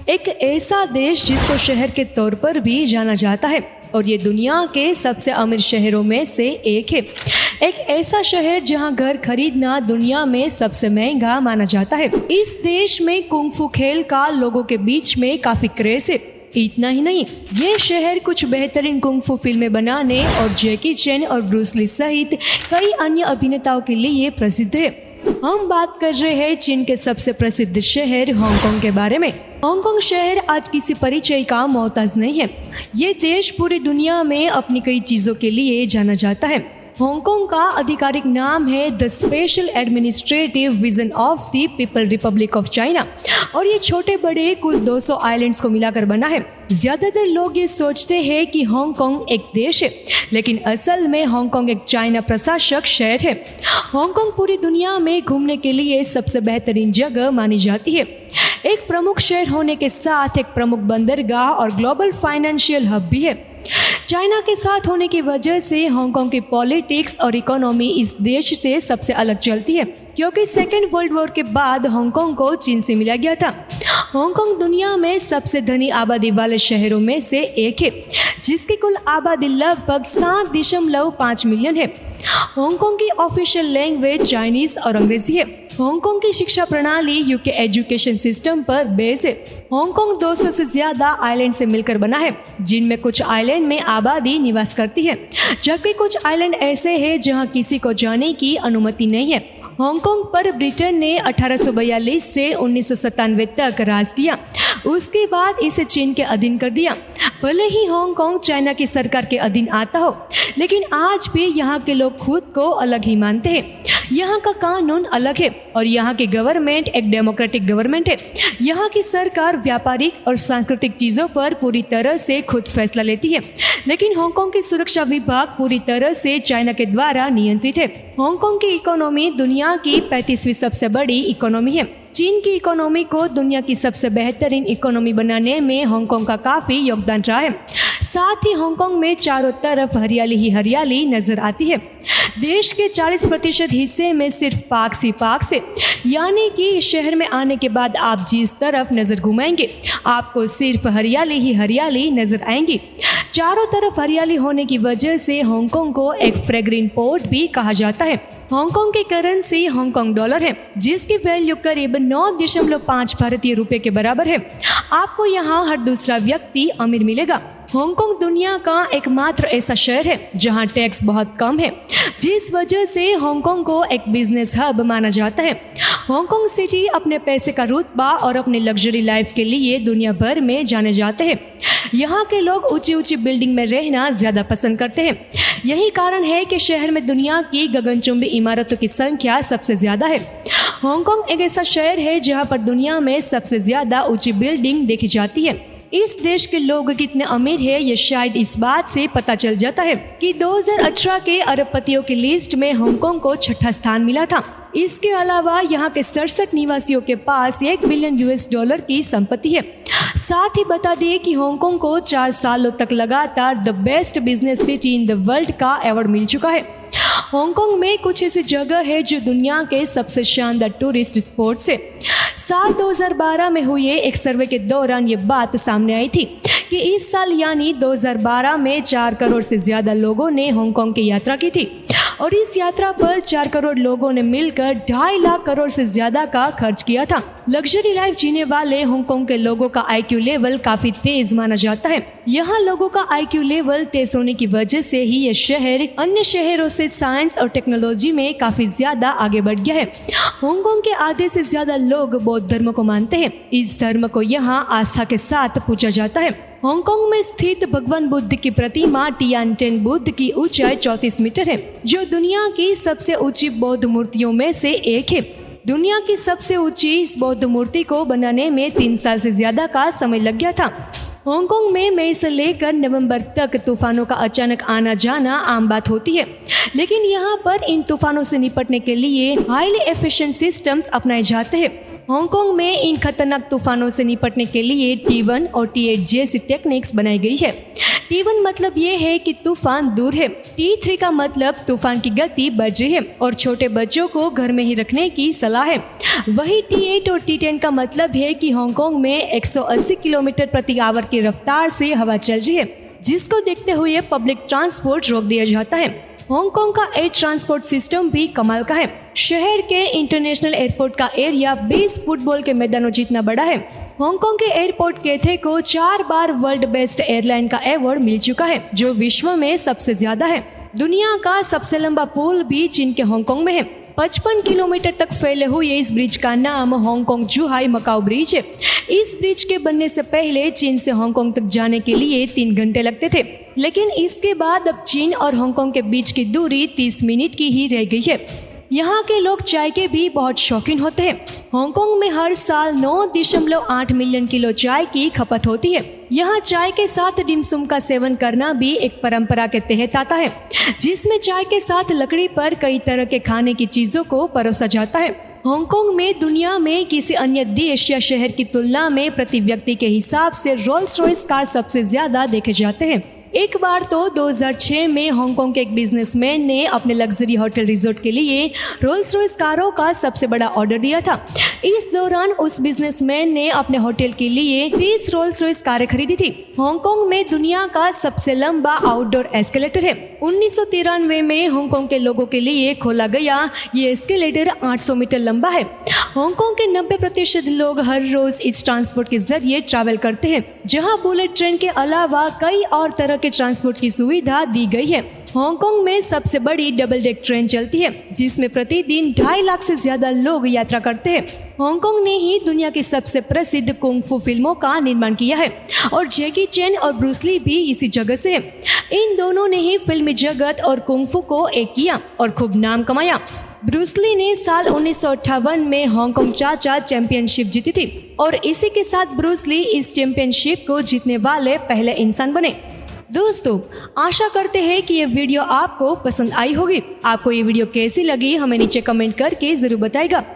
एक ऐसा देश जिसको शहर के तौर पर भी जाना जाता है और ये दुनिया के सबसे अमीर शहरों में से एक है। एक ऐसा शहर जहां घर खरीदना दुनिया में सबसे महंगा माना जाता है। इस देश में कुंग-फू खेल का लोगों के बीच में काफी क्रेज है। इतना ही नहीं, ये शहर कुछ बेहतरीन कुंग-फू फिल्में बनाने और जैकी चैन और ब्रूस ली सहित कई अन्य अभिनेताओं के लिए प्रसिद्ध है। हम बात कर रहे हैं चीन के सबसे प्रसिद्ध शहर हांगकांग के बारे में। हांगकांग शहर आज किसी परिचय का मोहताज नहीं है। ये देश पूरी दुनिया में अपनी कई चीजों के लिए जाना जाता है। हांगकांग का आधिकारिक नाम है the special administrative vision of the people Republic of China और ये छोटे बड़े कुल 200 आइलैंड्स को मिलाकर बना है। ज्यादातर लोग ये सोचते हैं कि हांगकांग एक देश है, लेकिन असल में हांगकांग एक चाइना प्रशासक शहर है। हांगकांग पूरी दुनिया में घूमने के लिए सबसे बेहतरीन जगह मानी जाती है। एक प्रमुख शहर होने के साथ एक प्रमुख बंदरगाह और ग्लोबल फाइनेंशियल हब भी है। चाइना के साथ होने की वजह से हांगकांग की पॉलिटिक्स और इकोनॉमी इस देश से सबसे अलग चलती है, क्योंकि सेकेंड वर्ल्ड वॉर के बाद हांगकांग को चीन से मिला गया था। हांगकांग दुनिया में सबसे धनी आबादी वाले शहरों में से एक है, जिसकी कुल आबादी लगभग 7.5 मिलियन है। हांगकांग की ऑफिशियल लैंग्वेज चाइनीज और अंग्रेजी है। हांगकांग की शिक्षा प्रणाली यूके एजुकेशन सिस्टम पर बेस है। हांगकांग 200 से ज्यादा आइलैंड से मिलकर बना है, जिनमें कुछ आइलैंड में आबादी निवास करती है, जबकि कुछ आइलैंड ऐसे हैं जहां किसी को जाने की अनुमति नहीं है। हांगकांग पर ब्रिटेन ने 1842 से 1997 तक राज किया। उसके बाद इसे चीन के अधीन कर दिया। भले ही हांगकांग चाइना की सरकार के अधीन आता हो, लेकिन आज भी यहाँ के लोग खुद को अलग ही मानते हैं। यहाँ का कानून अलग है और यहाँ की गवर्नमेंट एक डेमोक्रेटिक गवर्नमेंट है। यहाँ की सरकार व्यापारिक और सांस्कृतिक चीज़ों पर पूरी तरह से खुद फैसला लेती है, लेकिन हांगकांग की सुरक्षा विभाग पूरी तरह से चाइना के द्वारा नियंत्रित है। हांगकांग की इकोनॉमी दुनिया की 35वीं सबसे बड़ी इकोनॉमी है। चीन की इकोनॉमी को दुनिया की सबसे बेहतरीन इकोनॉमी बनाने में हांगकांग का काफ़ी योगदान रहा है। साथ ही हांगकांग में चारों तरफ हरियाली ही हरियाली नजर आती है। देश के 40% हिस्से में सिर्फ पार्क ही पार्क है, यानी कि इस शहर में आने के बाद आप जिस तरफ नजर घुमाएंगे आपको सिर्फ हरियाली ही हरियाली नजर आएंगी। चारों तरफ हरियाली होने की वजह से हांगकांग को एक फ्रेग्रेंट पोर्ट भी कहा जाता है। हांगकांग की करेंसी हांगकांग डॉलर है, जिसकी वैल्यू करीब 9.5 भारतीय रुपए के बराबर है। आपको यहाँ हर दूसरा व्यक्ति अमीर मिलेगा। हांगकांग दुनिया का एकमात्र ऐसा शहर है जहाँ टैक्स बहुत कम है, जिस वजह से हांगकांग को एक बिजनेस हब माना जाता है। हांगकांग सिटी अपने पैसे का रुतबा और अपने लग्जरी लाइफ के लिए दुनिया भर में जाने जाते हैं। यहाँ के लोग ऊंची ऊंची बिल्डिंग में रहना ज्यादा पसंद करते हैं। यही कारण है कि शहर में दुनिया की गगनचुंबी इमारतों की संख्या सबसे ज्यादा है। हांगकांग एक ऐसा शहर है जहाँ पर दुनिया में सबसे ज्यादा ऊंची बिल्डिंग देखी जाती है। इस देश के लोग कितने अमीर हैं ये शायद इस बात से पता चल जाता है कि 2018 के अरबपतियों की लिस्ट में हांगकांग को 6ठा स्थान मिला था। इसके अलावा यहाँ के 67 निवासियों के पास $1 बिलियन की संपत्ति है। साथ ही बता दिए कि हांगकांग को 4 सालों तक लगातार the best business city in the world का अवार्ड मिल चुका है। हांगकांग में कुछ ऐसी जगह है जो दुनिया के सबसे शानदार टूरिस्ट स्पॉट्स है। साल 2012 में हुए एक सर्वे के दौरान ये बात सामने आई थी कि इस साल यानी 2012 में 4 करोड़ से ज्यादा लोगों ने हांगकांग की यात्रा की थी और इस यात्रा पर 4 करोड़ लोगों ने मिलकर 2.5 लाख करोड़ से ज्यादा का खर्च किया था। लग्जरी लाइफ जीने वाले हांगकांग के लोगों का IQ लेवल काफी तेज माना जाता है। यहाँ लोगों का IQ लेवल तेज होने की वजह से ही ये शहर अन्य शहरों से साइंस और टेक्नोलॉजी में काफी ज्यादा आगे बढ़ गया है। हांगकांग के आधे से ज्यादा लोग बौद्ध धर्म को मानते हैं। इस धर्म को यहाँ आस्था के साथ पूजा जाता है। हांगकांग में स्थित भगवान बुद्ध की प्रतिमा टियानटेन बुद्ध की ऊंचाई 34 मीटर है, जो दुनिया की सबसे ऊंची बौद्ध मूर्तियों में से एक है। दुनिया की सबसे ऊंची इस बौद्ध मूर्ति को बनाने में 3 साल से ज्यादा का समय लग गया था। हांगकांग में मई से लेकर नवंबर तक तूफानों का अचानक आना जाना आम बात होती है, लेकिन यहाँ पर इन तूफानों से निपटने के लिए हाईली एफिशिएंट सिस्टम्स अपनाए जाते हैं। हांगकांग में इन खतरनाक तूफानों से निपटने के लिए T1 और T8 जैसी टेक्निक्स बनाई गई है, T1 मतलब ये है कि तूफान दूर है, T3 का मतलब तूफान की गति बढ़ रही है और छोटे बच्चों को घर में ही रखने की सलाह है। वही T8 और T10 का मतलब है कि हांगकांग में 180 किलोमीटर प्रति आवर की रफ्तार से हवा चल रही है, जिसको देखते हुए पब्लिक ट्रांसपोर्ट रोक दिया जाता है। हांगकांग का एयर ट्रांसपोर्ट सिस्टम भी कमाल का है। शहर के इंटरनेशनल एयरपोर्ट का एरिया 20 फुटबॉल के मैदानों जितना बड़ा है। हांगकांग के एयरपोर्ट कैथे को 4 बार वर्ल्ड बेस्ट एयरलाइन का अवार्ड मिल चुका है, जो विश्व में सबसे ज्यादा है। दुनिया का सबसे लंबा पुल भी चीन के हांगकांग में है। 55 किलोमीटर तक फैले हुए इस ब्रिज का नाम हांगकांग जुहाई मकाओ ब्रिज है। इस ब्रिज के बनने से पहले चीन से हांगकांग तक जाने के लिए 3 घंटे लगते थे, लेकिन इसके बाद अब चीन और हांगकांग के बीच की दूरी 30 मिनट की ही रह गई है। यहाँ के लोग चाय के भी बहुत शौकीन होते हैं। हांगकांग में हर साल 9.8 मिलियन किलो चाय की खपत होती है। यहाँ चाय के साथ डिमसुम का सेवन करना भी एक परंपरा के तहत आता है, जिसमें चाय के साथ लकड़ी पर कई तरह के खाने की चीजों को परोसा जाता है। हांगकांग में दुनिया में किसी अन्य देश या शहर की तुलना में प्रति व्यक्ति के हिसाब से रोल्स रॉयस कार सबसे ज्यादा देखे जाते हैं। एक बार तो 2006 में हांगकांग के एक बिजनेसमैन ने अपने लग्जरी होटल रिजॉर्ट के लिए रोल्स रॉयस कारों का सबसे बड़ा ऑर्डर दिया था। इस दौरान उस बिजनेसमैन ने अपने होटल के लिए 30 रोल्स रॉयस कारें खरीदी थी। हांगकांग में दुनिया का सबसे लंबा आउटडोर एस्केलेटर है। 1993 में हांगकांग के लोगों के लिए खोला गया ये एस्केलेटर 800 मीटर लंबा है। हांगकांग के 90% लोग हर रोज इस ट्रांसपोर्ट के जरिए ट्रैवल करते हैं, जहां बुलेट ट्रेन के अलावा कई और तरह के ट्रांसपोर्ट की सुविधा दी गई है। हांगकांग में सबसे बड़ी डबल डेक ट्रेन चलती है, जिसमें प्रतिदिन 2.5 लाख से ज्यादा लोग यात्रा करते हैं। हांगकांग ने ही दुनिया की सबसे प्रसिद्ध कुंग-फू फिल्मों का निर्माण किया है और जैकी चैन और ब्रूस ली भी इसी जगह से है। इन दोनों ने ही फिल्मी जगत और कुंग-फू को एक किया और खूब नाम कमाया। ब्रूस ली ने साल 1958 में हांगकांग चाचा चैंपियनशिप जीती थी और इसी के साथ ब्रूस ली इस चैंपियनशिप को जीतने वाले पहले इंसान बने। दोस्तों, आशा करते हैं कि ये वीडियो आपको पसंद आई होगी। आपको ये वीडियो कैसी लगी हमें नीचे कमेंट करके जरूर बताइएगा।